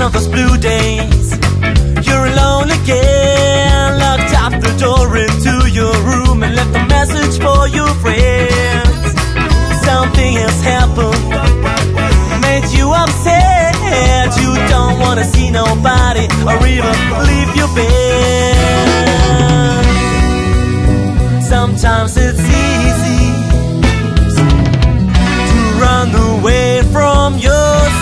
of those blue days, you're alone again, locked up the door into your room and left a message for your friends. Something has happened, made you upset. You don't wanna see nobody or even leave your bed. Sometimes it's easy to run away from yourself.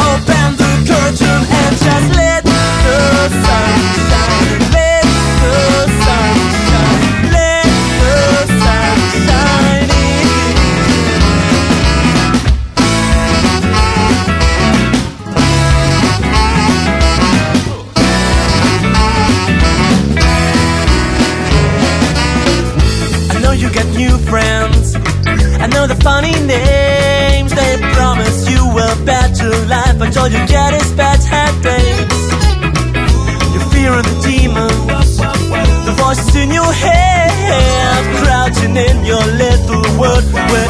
Open the curtain and just let the sun shine. Let the sun shine. Let the sun shine in. I know you got new friends. I know the funny names. They promise you a better life, but all you get is bad headaches. You're fearing the demons, the voices in your head, crouching in your little world where